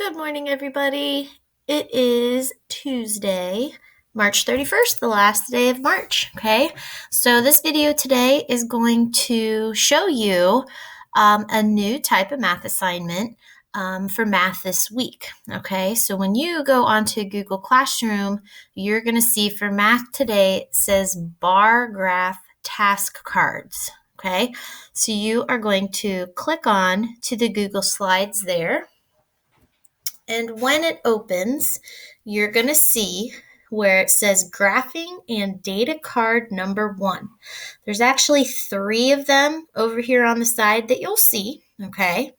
Good morning, everybody. It is Tuesday, March 31st, the last day of March, okay? So this video today is going to show you a new type of math assignment for math this week, okay? So when you go onto Google Classroom, you're going to see for math today, it says bar graph task cards, okay? So you are going to click on to the Google Slides there. And when it opens, you're going to see where it says graphing and data card number 1. There's actually 3 of them over here on the side that you'll see, okay?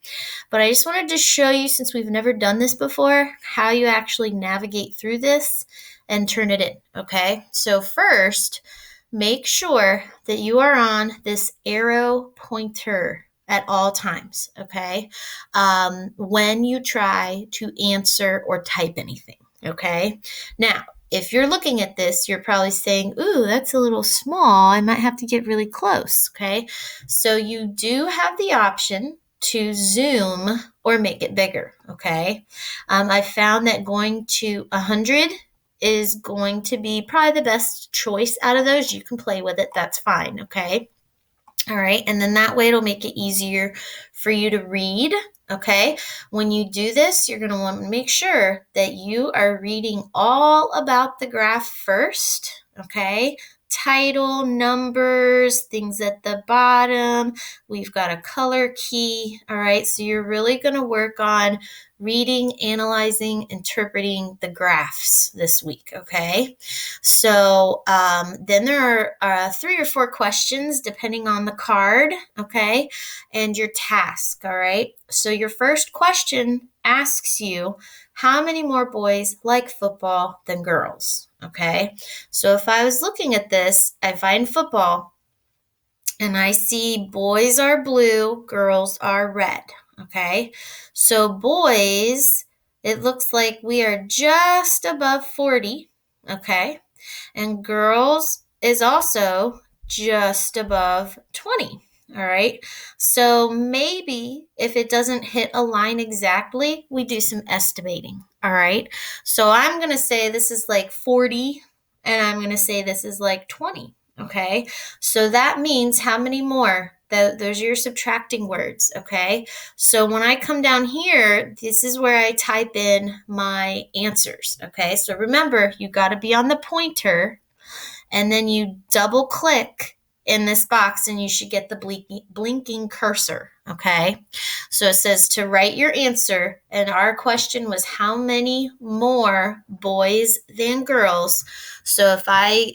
But I just wanted to show you, since we've never done this before, how you actually navigate through this and turn it in, okay? So first, make sure that you are on this arrow pointer at all times, okay? When you try to answer or type anything, okay? Now, if you're looking at this, you're probably saying, ooh, that's a little small. I might have to get really close, okay? So you do have the option to zoom or make it bigger, okay? I found that going to 100 is going to be probably the best choice out of those. You can play with it. That's fine, okay? All right, and then that way it'll make it easier for you to read, okay? When you do this, you're going to want to make sure that you are reading all about the graph first, okay? Title, numbers, things at the bottom. We've got a color key, all right? So you're really going to work on reading, analyzing, interpreting the graphs this week, okay? So then there are 3 or 4 questions depending on the card, okay, and your task, all right? So your first question asks you, how many more boys like football than girls, okay? So if I was looking at this, I find football, and I see boys are blue, girls are red, okay? So boys, it looks like we are just above 40, okay? And girls is also just above 20, all right? So maybe if it doesn't hit a line exactly, we do some estimating, all right? So I'm going to say this is like 40, and I'm going to say this is like 20, okay? So that means how many more? Those are your subtracting words, okay? So when I come down here, this is where I type in my answers, okay? So remember, you got to be on the pointer, and then you double click in this box, and you should get the blinking cursor, okay? So it says to write your answer, and our question was how many more boys than girls? So if I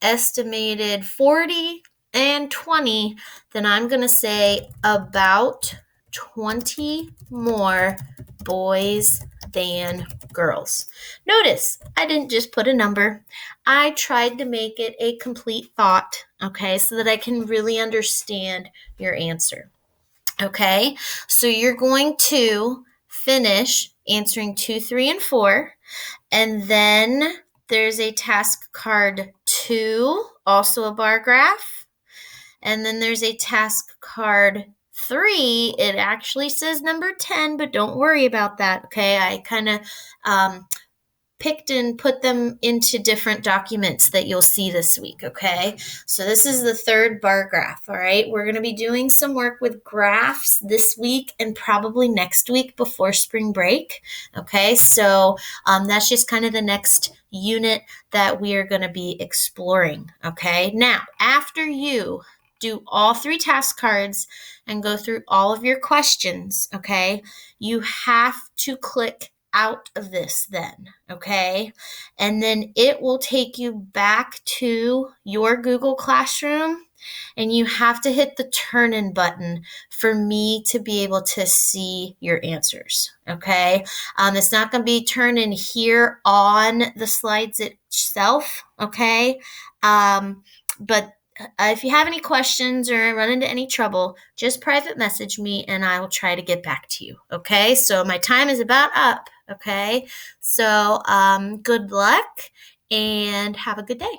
estimated 40 and 20, then I'm going to say about 20 more boys than girls. Notice, I didn't just put a number. I tried to make it a complete thought, okay, so that I can really understand your answer. Okay, so you're going to finish answering 2, 3, and 4, and then there's a task card 2, also a bar graph, and then there's a task card 3. It actually says number 10, but don't worry about that, okay? I kind of picked and put them into different documents that you'll see this week, okay? So this is the 3rd bar graph, all right? We're going to be doing some work with graphs this week and probably next week before spring break, okay? So that's just kind of the next unit that we are going to be exploring, okay? Now, after you do all 3 task cards and go through all of your questions, okay, you have to click out of this then, okay? And then it will take you back to your Google Classroom, and you have to hit the turn in button for me to be able to see your answers, okay? It's not going to be turned in here on the slides itself, okay? But if you have any questions or run into any trouble, just private message me and I will try to get back to you, okay? So my time is about up, okay? So good luck and have a good day.